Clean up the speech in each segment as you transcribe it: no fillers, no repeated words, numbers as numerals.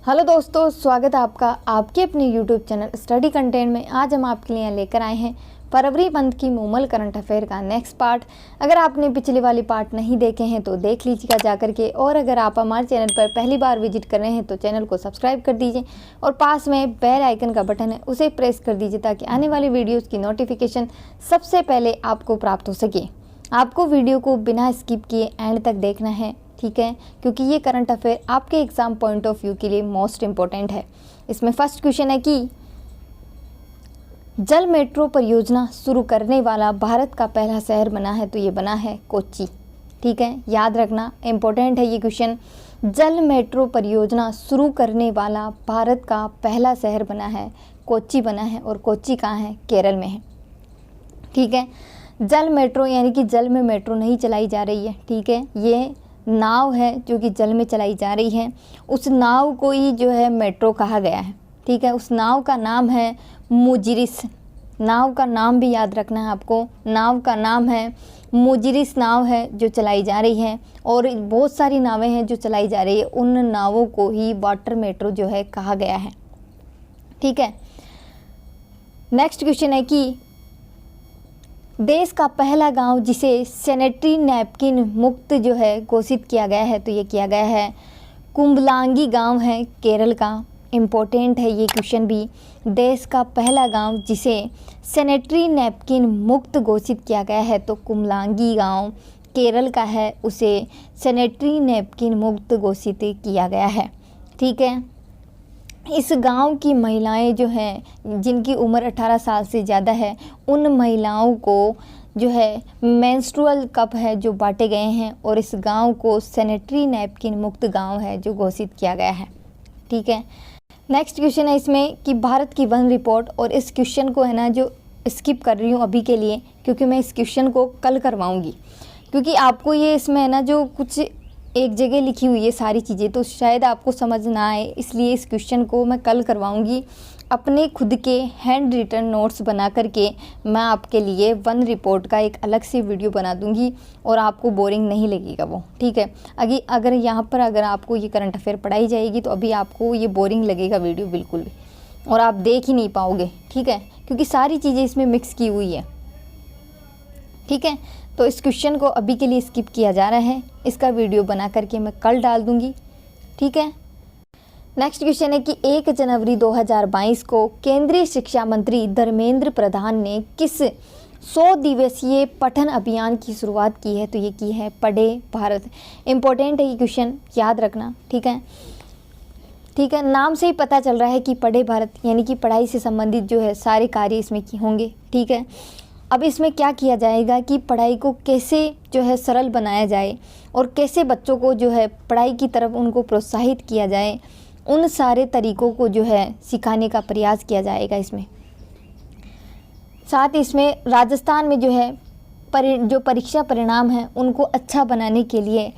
Hello दोस्तों, स्वागत है आपका आपके अपने यूट्यूब चैनल स्टडी कंटेंट में। आज हम आपके लिए लेकर आए हैं फरवरी मंथ की मूमल करंट अफेयर का नेक्स्ट पार्ट। अगर आपने पिछले वाले पार्ट नहीं देखे हैं तो देख लीजिएगा जा करके, और अगर आप हमारे चैनल पर पहली बार विजिट कर रहे हैं तो चैनल को सब्सक्राइब कर दीजिए और पास में बेल आइकन का बटन है उसे प्रेस कर दीजिए ताकि आने वाली वीडियोज़ की नोटिफिकेशन सबसे पहले आपको प्राप्त हो सके। आपको वीडियो को बिना स्किप किए एंड तक देखना है, ठीक है, क्योंकि ये करंट अफेयर आपके एग्जाम पॉइंट ऑफ व्यू के लिए मोस्ट इम्पोर्टेंट है। इसमें फर्स्ट क्वेश्चन है कि जल मेट्रो परियोजना शुरू करने वाला भारत का पहला शहर बना है, तो ये बना है कोच्चि। ठीक है, याद रखना, इम्पोर्टेंट है ये क्वेश्चन। जल मेट्रो परियोजना शुरू करने वाला भारत का पहला शहर बना है कोच्चि बना है, और कोच्चि कहाँ है? केरल में है। ठीक है, जल मेट्रो यानी कि जल में मेट्रो नहीं चलाई जा रही है। ठीक है, ये नाव है जो कि जल में चलाई जा रही है, उस नाव को ही जो है मेट्रो कहा गया है। ठीक है, उस नाव का नाम है मुजिरिस। नाव का नाम भी याद रखना है आपको, नाव का नाम है मुजिरिस नाव है जो चलाई जा रही है, और बहुत सारी नावें हैं जो चलाई जा रही है, उन नावों को ही वाटर मेट्रो जो है कहा गया है। ठीक है, नेक्स्ट क्वेश्चन है कि देश का पहला गांव जिसे सैनिटरी नैपकिन मुक्त जो है घोषित किया गया है, तो ये किया गया है कुंबलांगी गांव है केरल का। इम्पोर्टेंट है ये क्वेश्चन भी। देश का पहला गांव जिसे सैनिटरी नैपकिन मुक्त घोषित किया गया है तो कुंबलांगी गांव केरल का है, उसे सैनिटरी नैपकिन मुक्त घोषित किया गया है। ठीक है, इस गांव की महिलाएं जो हैं जिनकी उम्र 18 साल से ज़्यादा है, उन महिलाओं को जो है मेंस्ट्रुअल कप है जो बांटे गए हैं, और इस गांव को सैनिटरी नैपकिन मुक्त गांव है जो घोषित किया गया है। ठीक है, नेक्स्ट क्वेश्चन है इसमें कि भारत की वन रिपोर्ट, और इस क्वेश्चन को है ना जो स्किप कर रही हूँ अभी के लिए, क्योंकि मैं इस क्वेश्चन को कल करवाऊँगी, क्योंकि आपको ये इसमें है ना जो कुछ एक जगह लिखी हुई है सारी चीज़ें, तो शायद आपको समझ ना आए, इसलिए इस क्वेश्चन को मैं कल करवाऊंगी। अपने खुद के हैंड रिटन नोट्स बना करके मैं आपके लिए वन रिपोर्ट का एक अलग से वीडियो बना दूंगी, और आपको बोरिंग नहीं लगेगा वो। ठीक है, अगर यहाँ पर अगर आपको ये करंट अफेयर पढ़ाई जाएगी तो अभी आपको ये बोरिंग लगेगा वीडियो बिल्कुल भी, और आप देख ही नहीं पाओगे। ठीक है, क्योंकि सारी चीज़ें इसमें मिक्स की हुई है। ठीक है, तो इस क्वेश्चन को अभी के लिए स्किप किया जा रहा है, इसका वीडियो बना करके मैं कल डाल दूंगी। ठीक है, नेक्स्ट क्वेश्चन है कि 1 जनवरी 2022 को केंद्रीय शिक्षा मंत्री धर्मेंद्र प्रधान ने किस 100 दिवसीय पठन अभियान की शुरुआत की है, तो ये की है पढ़े भारत। इम्पोर्टेंट है ये क्वेश्चन, याद रखना। ठीक है, ठीक है, नाम से ही पता चल रहा है कि पढ़े भारत यानी कि पढ़ाई से संबंधित जो है सारे कार्य इसमें होंगे। ठीक है, अब इसमें क्या किया जाएगा कि पढ़ाई को कैसे जो है सरल बनाया जाए, और कैसे बच्चों को जो है पढ़ाई की तरफ उनको प्रोत्साहित किया जाए, उन सारे तरीक़ों को जो है सिखाने का प्रयास किया जाएगा इसमें। साथ ही इसमें राजस्थान में जो है जो परीक्षा परिणाम है उनको अच्छा बनाने के लिए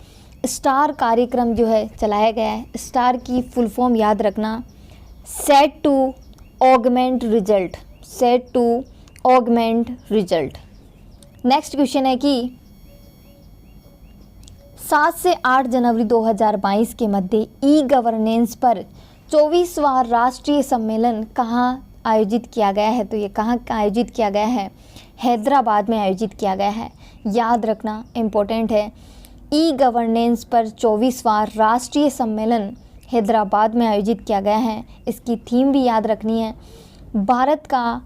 स्टार कार्यक्रम जो है चलाया गया है। स्टार की फुल फॉर्म याद रखना, set to augment result, set to augment result. Next question है कि 7 से 8 जनवरी 2022 के मध्य ई गवर्नेंस पर 24वां राष्ट्रीय सम्मेलन कहाँ आयोजित किया गया है, तो ये कहाँ आयोजित किया गया है? हैदराबाद में आयोजित किया गया है। याद रखना, इम्पोर्टेंट है। ई गवर्नेंस पर 24वां राष्ट्रीय सम्मेलन हैदराबाद में आयोजित किया गया है। इसकी थीम भी याद रखनी है, भारत का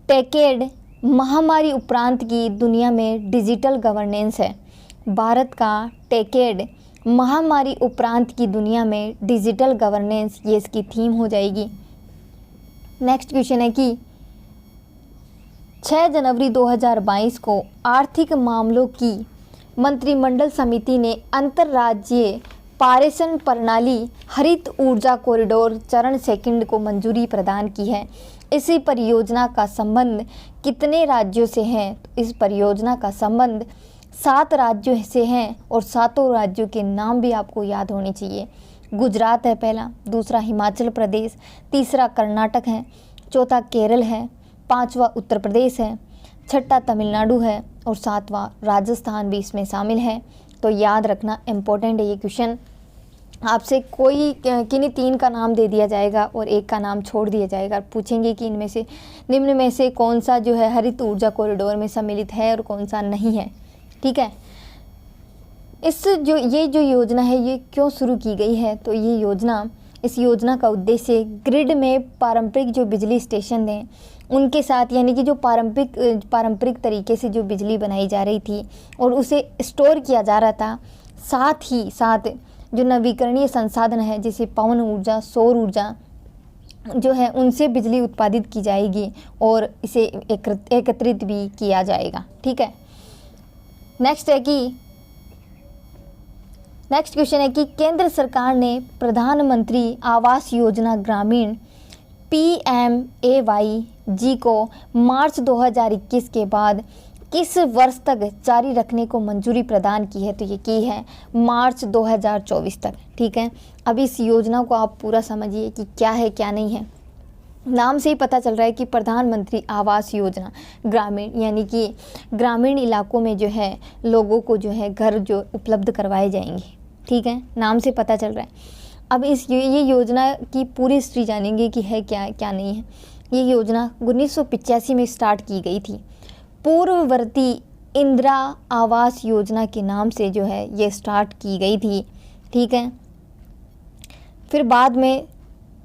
टेकेड महामारी उपरांत की दुनिया में डिजिटल गवर्नेंस है। भारत का टेकेड महामारी उपरांत की दुनिया में डिजिटल गवर्नेंस, ये इसकी थीम हो जाएगी। नेक्स्ट क्वेश्चन है कि 6 जनवरी 2022 को आर्थिक मामलों की मंत्रिमंडल समिति ने अंतर्राज्यीय पारेषण प्रणाली हरित ऊर्जा कॉरिडोर चरण सेकंड को मंजूरी प्रदान की है। इसी परियोजना का संबंध कितने राज्यों से है? तो इस परियोजना का संबंध 7 राज्यों से हैं, और 7 राज्यों के नाम भी आपको याद होने चाहिए। गुजरात है पहला, दूसरा हिमाचल प्रदेश, तीसरा कर्नाटक है, चौथा केरल है, 5वां उत्तर प्रदेश है, 6ठा तमिलनाडु है, और 7वां राजस्थान भी इसमें शामिल है। तो याद रखना, इम्पोर्टेंट है ये क्वेश्चन। आपसे कोई किन्हीं 3 का नाम दे दिया जाएगा और एक का नाम छोड़ दिया जाएगा। पूछेंगे कि इनमें से निम्न में से कौन सा जो है हरित ऊर्जा कॉरिडोर में सम्मिलित है और कौन सा नहीं है। ठीक है, ये जो योजना है ये क्यों शुरू की गई है, तो इस योजना का उद्देश्य ग्रिड में पारंपरिक जो बिजली स्टेशन हैं उनके साथ, यानी कि जो पारंपरिक तरीके से जो बिजली बनाई जा रही थी और उसे स्टोर किया जा रहा था, साथ ही साथ जो नवीकरणीय संसाधन है जैसे पवन ऊर्जा, सौर ऊर्जा जो है उनसे बिजली उत्पादित की जाएगी और इसे एकत्रित भी किया जाएगा। ठीक है, नेक्स्ट क्वेश्चन है कि केंद्र सरकार ने प्रधानमंत्री आवास योजना ग्रामीण PMAY को मार्च 2021 के बाद किस वर्ष तक जारी रखने को मंजूरी प्रदान की है, तो ये की है मार्च 2024 तक। ठीक है, अब इस योजना को आप पूरा समझिए कि क्या है क्या नहीं है। नाम से ही पता चल रहा है कि प्रधानमंत्री आवास योजना ग्रामीण, यानी कि ग्रामीण इलाकों में जो है लोगों को जो है घर जो उपलब्ध करवाए जाएंगे। ठीक है, नाम से पता चल रहा है। अब ये योजना की पूरी हिस्ट्री जानेंगे कि है क्या क्या नहीं है। ये योजना 1985 में स्टार्ट की गई थी। पूर्ववर्ती इंदिरा आवास योजना के नाम से जो है ये स्टार्ट की गई थी। ठीक है, फिर बाद में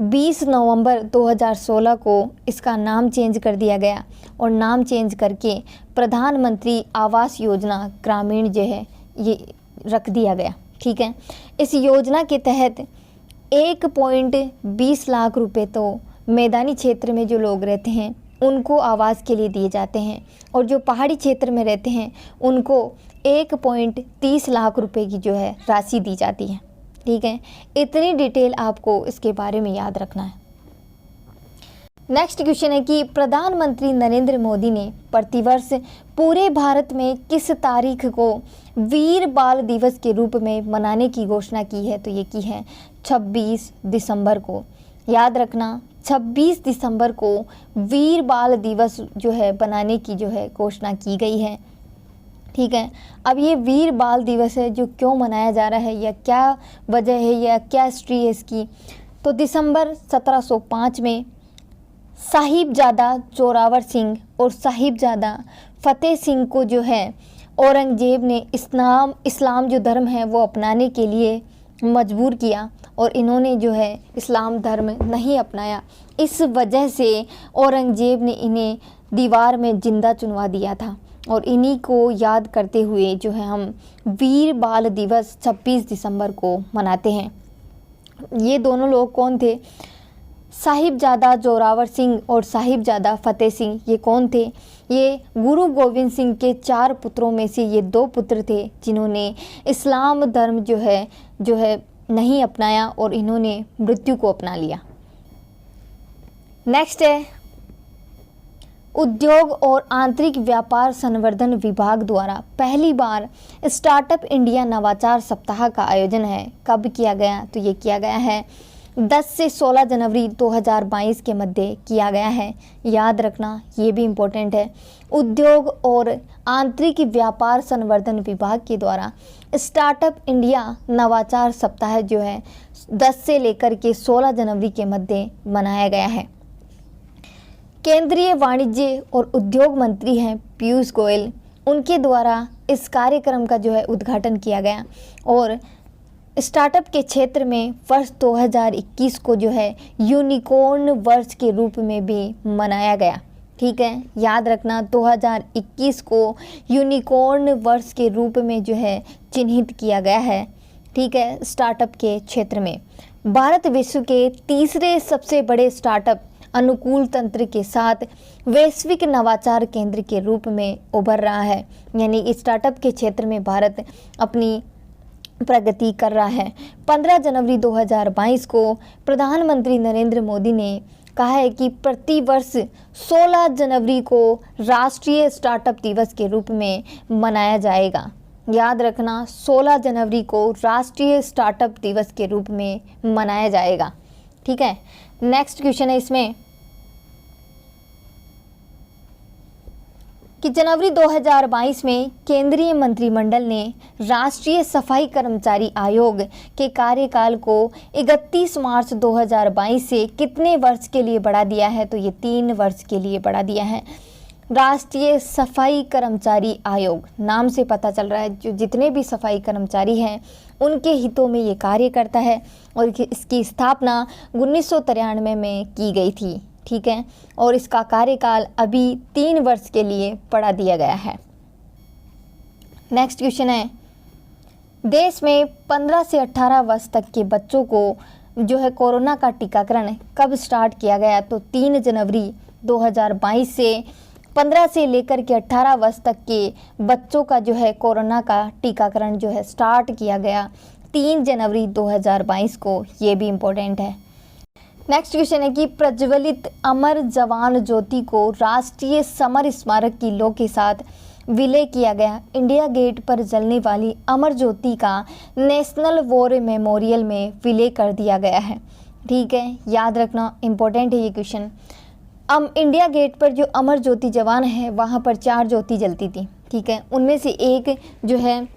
20 नवंबर 2016 को इसका नाम चेंज कर दिया गया और नाम चेंज करके प्रधानमंत्री आवास योजना ग्रामीण जो है ये रख दिया गया। ठीक है, इस योजना के तहत 1.20 लाख रुपए तो मैदानी क्षेत्र में जो लोग रहते हैं उनको आवास के लिए दिए जाते हैं और जो पहाड़ी क्षेत्र में रहते हैं उनको 1.30 लाख रुपए की जो है राशि दी जाती है। ठीक है, इतनी डिटेल आपको इसके बारे में याद रखना है। नेक्स्ट क्वेश्चन है कि प्रधानमंत्री नरेंद्र मोदी ने प्रतिवर्ष पूरे भारत में किस तारीख को वीर बाल दिवस के रूप में मनाने की घोषणा की है, तो ये की है 26 दिसंबर को। याद रखना, 26 दिसंबर को वीर बाल दिवस जो है बनाने की जो है घोषणा की गई है। ठीक है, अब ये वीर बाल दिवस है जो क्यों मनाया जा रहा है या क्या वजह है या क्या हिस्ट्री है इसकी, तो दिसंबर 1705 में साहिबजादा जोरावर सिंह और साहिबजादा फतेह सिंह को जो है औरंगजेब ने इस्लाम जो धर्म है वो अपनाने के लिए मजबूर किया और इन्होंने जो है इस्लाम धर्म नहीं अपनाया। इस वजह से औरंगजेब ने इन्हें दीवार में जिंदा चुनवा दिया था और इन्हीं को याद करते हुए जो है हम वीर बाल दिवस 26 दिसंबर को मनाते हैं। ये दोनों लोग कौन थे? साहिबजादा जोरावर सिंह और साहिबजादा फतेह सिंह। ये कौन थे? ये गुरु गोविंद सिंह के 4 पुत्रों में से ये 2 पुत्र थे जिन्होंने इस्लाम धर्म जो है नहीं अपनाया और इन्होंने मृत्यु को अपना लिया। नेक्स्ट है उद्योग और आंतरिक व्यापार संवर्धन विभाग द्वारा पहली बार स्टार्टअप इंडिया नवाचार सप्ताह का आयोजन है। कब किया गया? तो ये किया गया है 10 से 16 जनवरी 2022 के मध्य किया गया है। याद रखना, ये भी इम्पोर्टेंट है। उद्योग और आंतरिक व्यापार संवर्धन विभाग के द्वारा स्टार्टअप इंडिया नवाचार सप्ताह जो है 10 से लेकर के 16 जनवरी के मध्य मनाया गया है। केंद्रीय वाणिज्य और उद्योग मंत्री हैं पीयूष गोयल, उनके द्वारा इस कार्यक्रम का जो है उद्घाटन किया गया और स्टार्टअप के क्षेत्र में वर्ष 2021 को जो है यूनिकॉर्न वर्ष के रूप में भी मनाया गया। ठीक है, याद रखना 2021 को यूनिकॉर्न वर्ष के रूप में जो है चिन्हित किया गया है। ठीक है, स्टार्टअप के क्षेत्र में भारत विश्व के तीसरे सबसे बड़े स्टार्टअप अनुकूल तंत्र के साथ वैश्विक नवाचार केंद्र के रूप में उभर रहा है। यानी इस स्टार्टअप के क्षेत्र में भारत अपनी प्रगति कर रहा है। 15 जनवरी 2022 को प्रधानमंत्री नरेंद्र मोदी ने कहा है कि प्रतिवर्ष 16 जनवरी को राष्ट्रीय स्टार्टअप दिवस के रूप में मनाया जाएगा। याद रखना, 16 जनवरी को राष्ट्रीय स्टार्टअप दिवस के रूप में मनाया जाएगा। ठीक है, नेक्स्ट क्वेश्चन है इसमें कि जनवरी 2022 में केंद्रीय मंत्रिमंडल ने राष्ट्रीय सफाई कर्मचारी आयोग के कार्यकाल को 31 मार्च 2022 से कितने वर्ष के लिए बढ़ा दिया है? तो ये 3 वर्ष के लिए बढ़ा दिया है। राष्ट्रीय सफाई कर्मचारी आयोग नाम से पता चल रहा है जो जितने भी सफाई कर्मचारी हैं उनके हितों में ये कार्य करता है और इसकी स्थापना 1993 में की गई थी। ठीक है, और इसका कार्यकाल अभी 3 वर्ष के लिए बढ़ा दिया गया है। नेक्स्ट क्वेश्चन है, देश में 15 से 18 वर्ष तक के बच्चों को जो है कोरोना का टीकाकरण कब स्टार्ट किया गया? तो 3 जनवरी 2022 से 15 से लेकर के 18 वर्ष तक के बच्चों का जो है कोरोना का टीकाकरण जो है स्टार्ट किया गया 3 जनवरी 2022 को। ये भी इम्पोर्टेंट है। नेक्स्ट क्वेश्चन है कि प्रज्वलित अमर जवान ज्योति को राष्ट्रीय समर स्मारक किलों के साथ विलय किया गया। इंडिया गेट पर जलने वाली अमर ज्योति का नेशनल वॉर मेमोरियल में विलय कर दिया गया है। ठीक है, याद रखना इम्पोर्टेंट है ये क्वेश्चन। इंडिया गेट पर जो अमर ज्योति जवान है वहाँ पर 4 ज्योति जलती थी। ठीक है, उनमें से एक जो है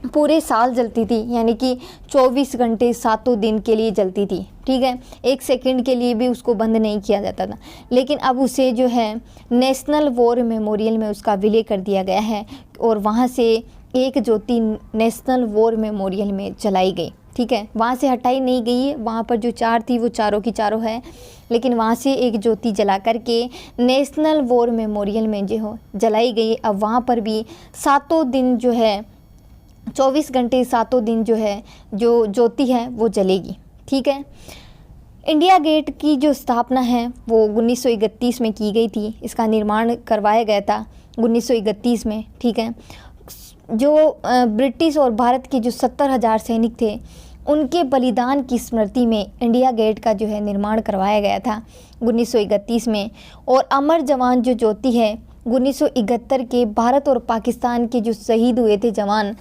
पूरे साल जलती थी, यानी कि 24 घंटे 7 दिन के लिए जलती थी। ठीक है, 1 सेकंड के लिए भी उसको बंद नहीं किया जाता था, लेकिन अब उसे जो है नेशनल वॉर मेमोरियल में उसका विलय कर दिया गया है और वहाँ से एक ज्योति नेशनल वॉर मेमोरियल में जलाई गई। ठीक है, वहाँ से हटाई नहीं गई है, वहाँ पर जो 4 थी वो चारों की चारों है, लेकिन वहाँ से एक ज्योति जला करके नेशनल वॉर मेमोरियल में जो हो जलाई गई। अब वहाँ पर भी 7 दिन जो है 24 घंटे 7 दिन जो है जो ज्योति है वो जलेगी। ठीक है, इंडिया गेट की जो स्थापना है वो 1931 में की गई थी। इसका निर्माण करवाया गया था 1931 में। ठीक है, जो ब्रिटिश और भारत के जो 70,000 सैनिक थे उनके बलिदान की स्मृति में इंडिया गेट का जो है निर्माण करवाया गया था 1931 में। और अमर जवान जो ज्योति है 1971 के भारत और पाकिस्तान के जो शहीद हुए थे जवान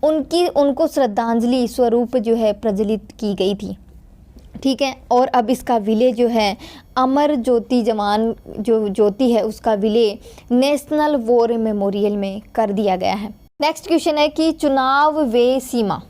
उनको श्रद्धांजलि स्वरूप जो है प्रज्वलित की गई थी। ठीक है, और अब इसका विलय जो है अमर ज्योति जवान जो ज्योति है उसका विलय नेशनल वॉर मेमोरियल में कर दिया गया है। नेक्स्ट क्वेश्चन है कि चुनाव व्यय सीमा।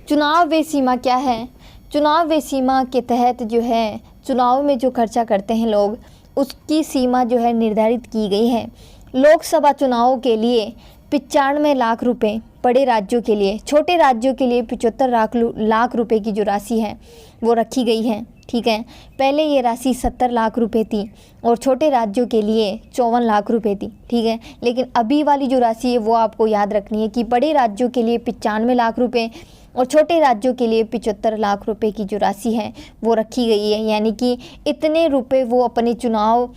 चुनाव व्यय सीमा क्या है? चुनाव व्यय सीमा के तहत जो है चुनाव में जो खर्चा करते हैं लोग उसकी सीमा जो है निर्धारित की गई है। लोकसभा चुनाव के लिए 95 लाख रुपए, बड़े राज्यों के लिए, छोटे राज्यों के लिए 75 लाख रुपए की जो राशि है वो रखी गई है। ठीक है, पहले ये राशि 70 लाख रुपए थी और छोटे राज्यों के लिए 54 लाख रुपए थी। ठीक है, लेकिन अभी वाली जो राशि है वो आपको याद रखनी है कि बड़े राज्यों के लिए 95 लाख रुपए और छोटे राज्यों के लिए 75 लाख रुपए की जो राशि है वो रखी गई है। यानी कि इतने रुपए वो अपने चुनाव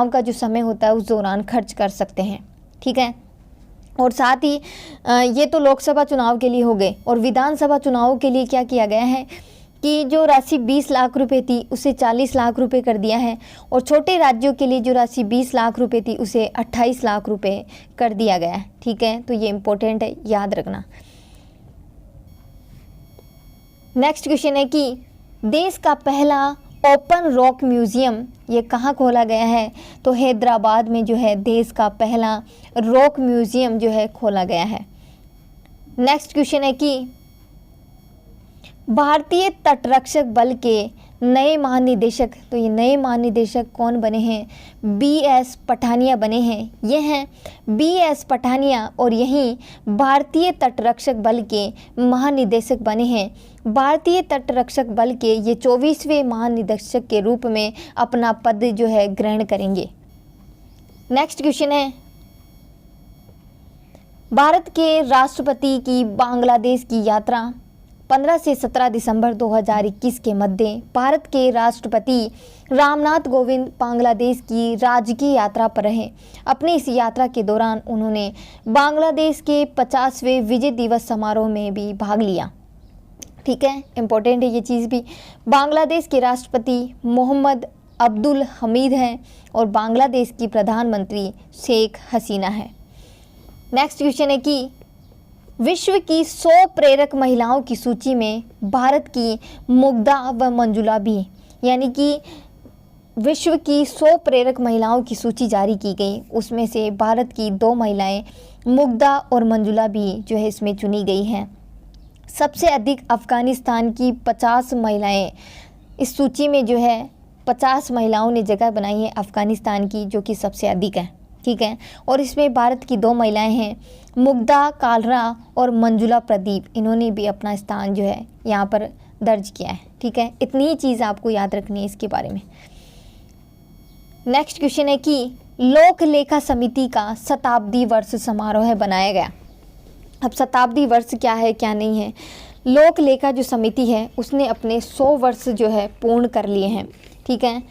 का जो समय होता है उस दौरान खर्च कर सकते हैं। ठीक है, और साथ ही ये तो लोकसभा चुनाव के लिए हो गए। और विधानसभा चुनाव के लिए क्या किया गया है कि जो राशि 20 लाख रुपए थी उसे 40 लाख रुपए कर दिया है और छोटे राज्यों के लिए जो राशि 20 लाख रुपए थी उसे 28 लाख रुपए कर दिया गया है। ठीक है, तो ये इम्पोर्टेंट है, याद रखना। नेक्स्ट क्वेश्चन है कि देश का पहला ओपन रॉक म्यूज़ियम ये कहाँ खोला गया है? तो हैदराबाद में जो है देश का पहला रॉक म्यूज़ियम जो है खोला गया है। नेक्स्ट क्वेश्चन है कि भारतीय तटरक्षक बल के नए महानिदेशक, तो ये नए महानिदेशक कौन बने हैं? BS पठानिया बने हैं। ये हैं BS पठानिया और यही भारतीय तटरक्षक बल के महानिदेशक बने हैं। भारतीय तटरक्षक बल के ये 24वें महानिदेशक के रूप में अपना पद जो है ग्रहण करेंगे। नेक्स्ट क्वेश्चन है, भारत के राष्ट्रपति की बांग्लादेश की यात्रा 15 से 17 दिसंबर 2021 के मध्य भारत के राष्ट्रपति रामनाथ कोविंद बांग्लादेश की राजकीय यात्रा पर रहे। अपनी इस यात्रा के दौरान उन्होंने बांग्लादेश के 50वें विजय दिवस समारोह में भी भाग लिया। ठीक है, इम्पोर्टेंट है ये चीज़ भी। बांग्लादेश के राष्ट्रपति मोहम्मद अब्दुल हमीद हैं और बांग्लादेश की प्रधानमंत्री शेख हसीना है। नेक्स्ट क्वेश्चन है कि विश्व की 100 प्रेरक महिलाओं की सूची में भारत की मुग्धा व मंजुला भी, यानी कि विश्व की 100 प्रेरक महिलाओं की सूची जारी की गई, उसमें से भारत की 2 महिलाएं मुग्धा और मंजुला भी जो है इसमें चुनी गई हैं। सबसे अधिक अफ़गानिस्तान की 50 महिलाएं, इस सूची में जो है 50 महिलाओं ने जगह बनाई है अफ़गानिस्तान की, जो कि सबसे अधिक है, ठीक है। और इसमें भारत की 2 महिलाएं हैं, मुग्धा कालरा और मंजुला प्रदीप, इन्होंने भी अपना स्थान जो है यहाँ पर दर्ज किया है, ठीक है। इतनी ही चीज़ आपको याद रखनी है इसके बारे में। नेक्स्ट क्वेश्चन है कि लोक लेखा समिति का शताब्दी वर्ष समारोह बनाया गया। अब शताब्दी वर्ष क्या है क्या नहीं है, लोक लेखा जो समिति है उसने अपने 100 वर्ष जो है पूर्ण कर लिए हैं, ठीक है।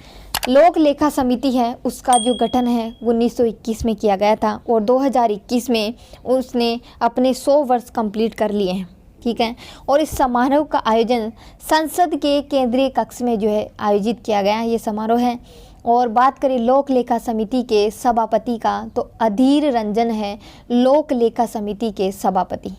लोक लेखा समिति है उसका जो गठन है 1921 में किया गया था और 2021 में उसने अपने 100 वर्ष कंप्लीट कर लिए हैं, ठीक है। और इस समारोह का आयोजन संसद के केंद्रीय कक्ष में जो है आयोजित किया गया ये समारोह है। और बात करें लोक लेखा समिति के सभापति का, तो अधीर रंजन है लोक लेखा समिति के सभापति।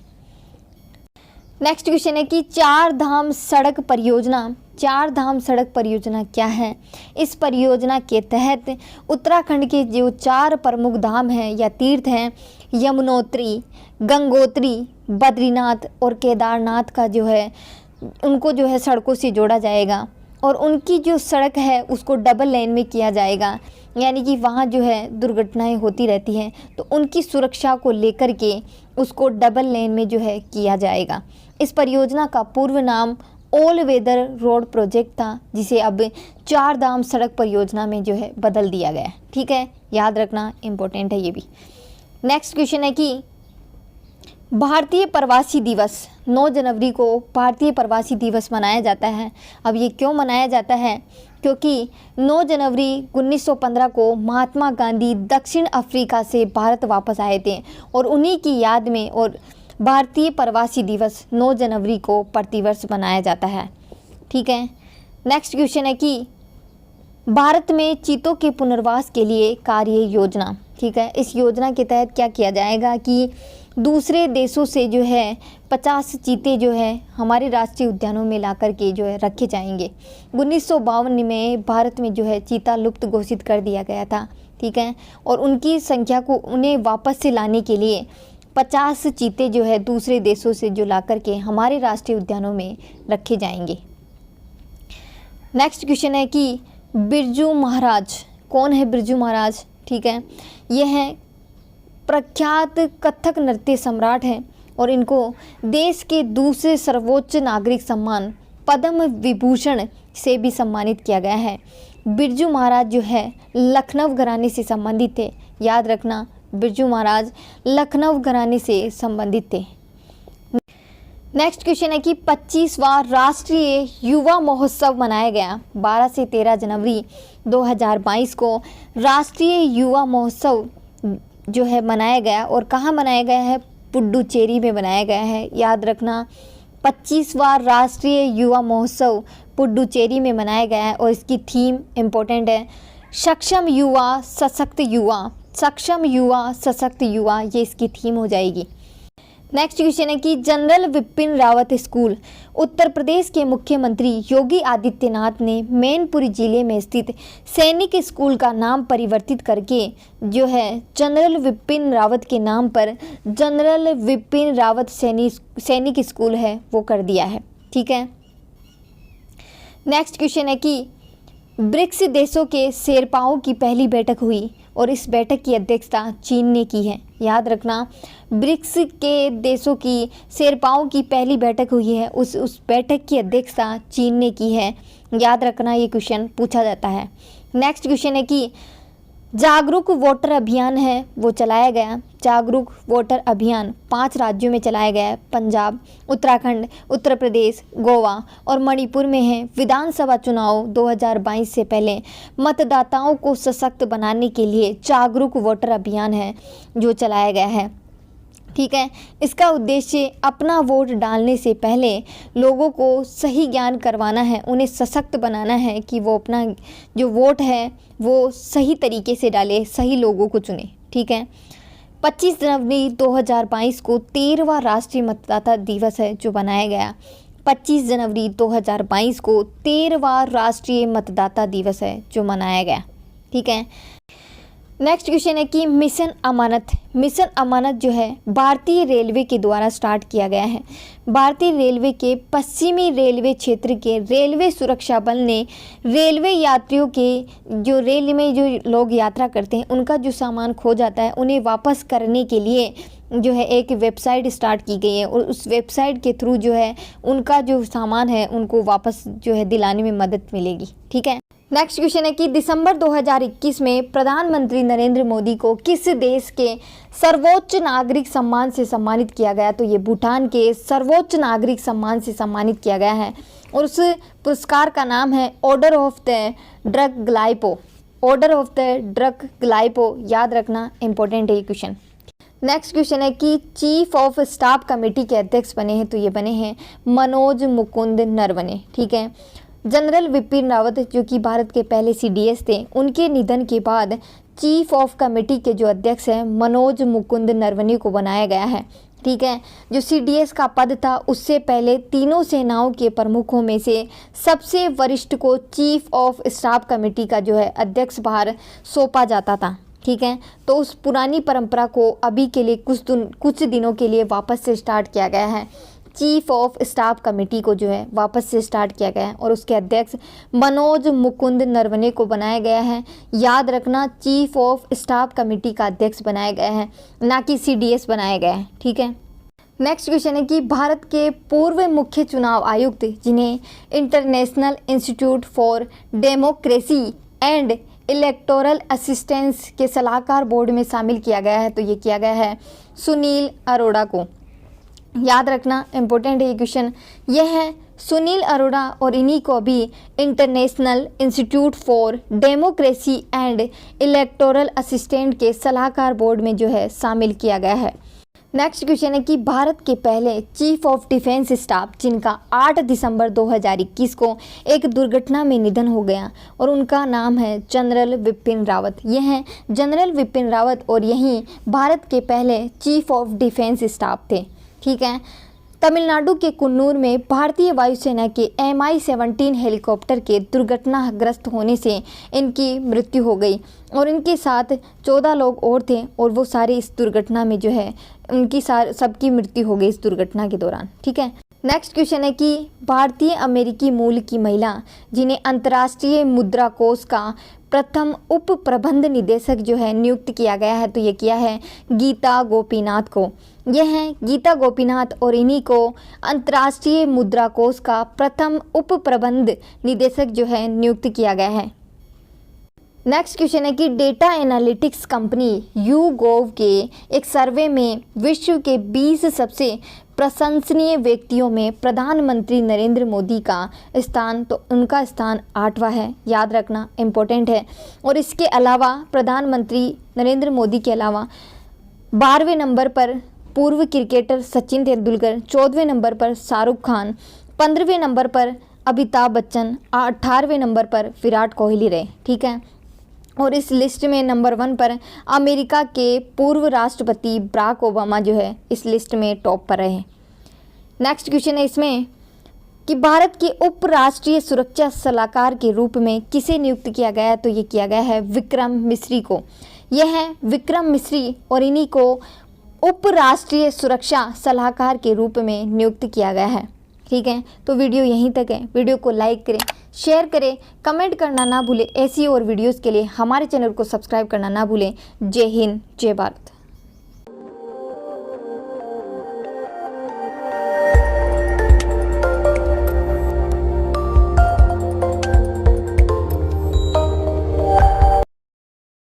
नेक्स्ट क्वेश्चन है कि चार धाम सड़क परियोजना, चार धाम सड़क परियोजना क्या है। इस परियोजना के तहत उत्तराखंड के जो 4 प्रमुख धाम हैं या तीर्थ हैं, यमुनोत्री, गंगोत्री, बद्रीनाथ और केदारनाथ का जो है उनको जो है सड़कों से जोड़ा जाएगा और उनकी जो सड़क है उसको डबल लेन में किया जाएगा, यानी कि वहाँ जो है दुर्घटनाएं होती रहती हैं तो उनकी सुरक्षा को लेकर के उसको डबल लेन में जो है किया जाएगा। इस परियोजना का पूर्व नाम ऑल वेदर रोड प्रोजेक्ट था, जिसे अब 4 धाम सड़क परियोजना में जो है बदल दिया गया है, ठीक है। याद रखना इम्पोर्टेंट है ये भी। नेक्स्ट क्वेश्चन है कि भारतीय प्रवासी दिवस, 9 जनवरी को भारतीय प्रवासी दिवस मनाया जाता है। अब ये क्यों मनाया जाता है, क्योंकि 9 जनवरी 1915 को महात्मा गांधी दक्षिण अफ्रीका से भारत वापस आए थे और उन्हीं की याद में और भारतीय प्रवासी दिवस 9 जनवरी को प्रतिवर्ष मनाया जाता है, ठीक है। नेक्स्ट क्वेश्चन है कि भारत में चीतों के पुनर्वास के लिए कार्य योजना, ठीक है। इस योजना के तहत क्या किया जाएगा कि दूसरे देशों से जो है 50 चीते जो है हमारे राष्ट्रीय उद्यानों में ला कर के जो है रखे जाएंगे। 1952 में भारत में जो है चीता लुप्त घोषित कर दिया गया था, ठीक है। और उनकी संख्या को उन्हें वापस से लाने के लिए 50 चीते जो है दूसरे देशों से जो ला कर के हमारे राष्ट्रीय उद्यानों में रखे जाएंगे। नेक्स्ट क्वेश्चन है कि बिरजू महाराज, कौन है बिरजू महाराज, ठीक है। ये हैं प्रख्यात कथक नृत्य सम्राट हैं और इनको देश के दूसरे सर्वोच्च नागरिक सम्मान पद्म विभूषण से भी सम्मानित किया गया है। बिरजू महाराज जो है लखनऊ घराने से संबंधित थे, याद रखना बिरजू महाराज लखनऊ घराने से संबंधित थे। नेक्स्ट क्वेश्चन है कि 25वां राष्ट्रीय युवा महोत्सव मनाया गया। 12 से 13 जनवरी 2022 को राष्ट्रीय युवा महोत्सव जो है मनाया गया और कहाँ मनाया गया है, पुडुचेरी में मनाया गया है। याद रखना 25वां राष्ट्रीय युवा महोत्सव पुडुचेरी में मनाया गया है और इसकी थीम इम्पोर्टेंट है, सक्षम युवा सशक्त युवा, सक्षम युवा सशक्त युवा, ये इसकी थीम हो जाएगी। नेक्स्ट क्वेश्चन है कि जनरल विपिन रावत स्कूल, उत्तर प्रदेश के मुख्यमंत्री योगी आदित्यनाथ ने मैनपुरी जिले में स्थित सैनिक स्कूल का नाम परिवर्तित करके जो है जनरल विपिन रावत के नाम पर जनरल विपिन रावत सैनिक स्कूल है वो कर दिया है, ठीक है। नेक्स्ट क्वेश्चन है कि ब्रिक्स देशों के शेरपाओं की पहली बैठक हुई और इस बैठक की अध्यक्षता चीन ने की है। याद रखना ब्रिक्स के देशों की शेरपाओं की पहली बैठक हुई है, उस बैठक की अध्यक्षता चीन ने की है। याद रखना ये क्वेश्चन पूछा जाता है। नेक्स्ट क्वेश्चन है कि जागरूक वोटर अभियान है वो चलाया गया। जागरूक वोटर अभियान 5 राज्यों में चलाया गया है, पंजाब, उत्तराखंड, उत्तर प्रदेश, गोवा और मणिपुर में है। विधानसभा चुनाव 2022 से पहले मतदाताओं को सशक्त बनाने के लिए जागरूक वोटर अभियान है जो चलाया गया है, ठीक है। इसका उद्देश्य अपना वोट डालने से पहले लोगों को सही ज्ञान करवाना है, उन्हें सशक्त बनाना है कि वो अपना जो वोट है वो सही तरीके से डाले, सही लोगों को चुने, ठीक है। 25 जनवरी 2022 को 13वां राष्ट्रीय मतदाता दिवस है जो बनाया गया। 25 जनवरी 2022 को 13वां राष्ट्रीय मतदाता दिवस है जो मनाया गया। ठीक है, नेक्स्ट क्वेश्चन है कि मिशन अमानत जो है भारतीय रेलवे के द्वारा स्टार्ट किया गया है। भारतीय रेलवे के पश्चिमी रेलवे क्षेत्र के रेलवे सुरक्षा बल ने रेलवे यात्रियों के जो रेल में जो लोग यात्रा करते हैं उनका जो सामान खो जाता है उन्हें वापस करने के लिए जो है एक वेबसाइट स्टार्ट की गई है और उस वेबसाइट के थ्रू जो है उनका जो सामान है उनको वापस जो है दिलाने में मदद मिलेगी। ठीक है, नेक्स्ट क्वेश्चन है कि दिसंबर 2021 में प्रधानमंत्री नरेंद्र मोदी को किस देश के सर्वोच्च नागरिक सम्मान से सम्मानित किया गया? तो ये भूटान के सर्वोच्च नागरिक सम्मान से सम्मानित किया गया है और उस पुरस्कार का नाम है ऑर्डर ऑफ द ड्रग ग्लाइपो। याद रखना, इंपॉर्टेंट है ये क्वेश्चन। नेक्स्ट क्वेश्चन है कि चीफ ऑफ स्टाफ कमेटी के अध्यक्ष बने हैं, तो ये बने हैं मनोज मुकुंद नरवणे। ठीक है, जनरल विपिन रावत जो कि भारत के पहले CDS थे, उनके निधन के बाद चीफ ऑफ कमेटी के जो अध्यक्ष हैं मनोज मुकुंद नरवणे को बनाया गया है। ठीक है, जो CDS का पद था उससे पहले तीनों सेनाओं के प्रमुखों में से सबसे वरिष्ठ को चीफ ऑफ स्टाफ कमेटी का जो है अध्यक्ष भार सौंपा जाता था। ठीक है, तो उस पुरानी परंपरा को अभी के लिए कुछ दिनों के लिए वापस से स्टार्ट किया गया है। चीफ ऑफ स्टाफ कमेटी को जो है वापस से स्टार्ट किया गया है और उसके अध्यक्ष मनोज मुकुंद नरवणे को बनाया गया है। याद रखना, चीफ ऑफ स्टाफ कमेटी का अध्यक्ष बनाया गया है, ना कि CDS बनाया गया है। ठीक है, नेक्स्ट क्वेश्चन है कि भारत के पूर्व मुख्य चुनाव आयुक्त जिन्हें international institute for democracy and electoral assistance के सलाहकार बोर्ड में शामिल किया गया है, तो ये किया गया है सुनील अरोड़ा को। याद रखना, इंपॉर्टेंट है ये क्वेश्चन। यह है सुनील अरोड़ा और इन्हीं को अभी international institute for democracy and electoral assistant के सलाहकार बोर्ड में जो है शामिल किया गया है। नेक्स्ट क्वेश्चन है कि भारत के पहले चीफ ऑफ डिफेंस स्टाफ जिनका 8 दिसंबर 2021 को एक दुर्घटना में निधन हो गया और उनका नाम है जनरल विपिन रावत। ये हैं जनरल विपिन रावत और यही भारत के पहले चीफ ऑफ डिफेंस स्टाफ थे। ठीक है, तमिलनाडु के कुन्नूर में भारतीय वायुसेना के Mi-17 हेलीकॉप्टर के दुर्घटनाग्रस्त होने से इनकी मृत्यु हो गई और इनके साथ 14 लोग और थे और वो सारे इस दुर्घटना में जो है उनकी सबकी मृत्यु हो गई इस दुर्घटना के दौरान। ठीक है, नेक्स्ट क्वेश्चन है कि भारतीय अमेरिकी मूल की महिला जिन्हें अंतर्राष्ट्रीय मुद्रा कोष का प्रथम उप प्रबंध निदेशक जो है नियुक्त किया गया है, तो ये किया है गीता गोपीनाथ को। यह हैं गीता गोपीनाथ और इन्हीं को अंतर्राष्ट्रीय मुद्रा कोष का प्रथम उप प्रबंध निदेशक जो है नियुक्त किया गया है। नेक्स्ट क्वेश्चन है कि डेटा एनालिटिक्स कंपनी YouGov के एक सर्वे में विश्व के 20 सबसे प्रशंसनीय व्यक्तियों में प्रधानमंत्री नरेंद्र मोदी का स्थान, तो उनका स्थान 8वां है। याद रखना, इम्पोर्टेंट है। और इसके अलावा प्रधानमंत्री नरेंद्र मोदी के अलावा 12वें नंबर पर पूर्व क्रिकेटर सचिन तेंदुलकर, 14वें नंबर पर शाहरुख खान, 15वें नंबर पर अमिताभ बच्चन, 18वें नंबर पर विराट कोहली रहे। ठीक है, और इस लिस्ट में नंबर 1 पर अमेरिका के पूर्व राष्ट्रपति बराक ओबामा जो है इस लिस्ट में टॉप पर रहे। नेक्स्ट क्वेश्चन है इसमें कि भारत के उप राष्ट्रीय सुरक्षा सलाहकार के रूप में किसे नियुक्त किया गया है, तो ये किया गया है विक्रम मिस्री को। यह है विक्रम मिस्री और इन्हीं को उप राष्ट्रीय सुरक्षा सलाहकार के रूप में नियुक्त किया गया है। ठीक है, तो वीडियो यहीं तक है। वीडियो को लाइक करें, शेयर करें, कमेंट करना ना भूलें। ऐसी और वीडियोस के लिए हमारे चैनल को सब्सक्राइब करना ना भूलें। जय हिंद, जय भारत।